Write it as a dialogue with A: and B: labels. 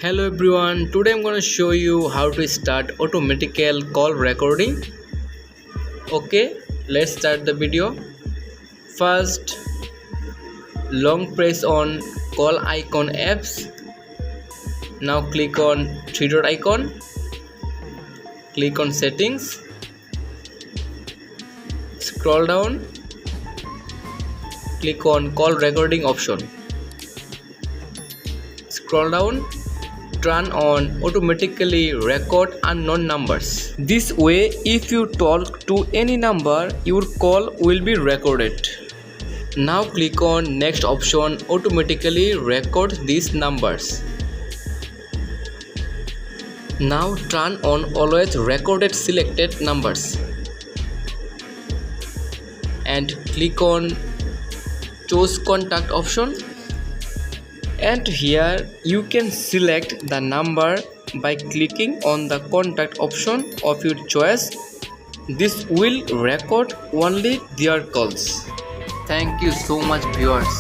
A: Hello everyone, today I'm going to show you how to start automatical call recording. Okay, let's start the video. First, long press on call icon apps. Now click on three dot icon. Click on settings. Scroll down. Click on call recording option. Scroll down. Turn on automatically record unknown numbers. This way, if you talk to any number, your call will be recorded. Now click on next option, automatically record these numbers. Now turn on always recorded selected numbers and click on choose contact option. And here you can select the number by clicking on the contact option of your choice. This will record only their calls. Thank you so much viewers.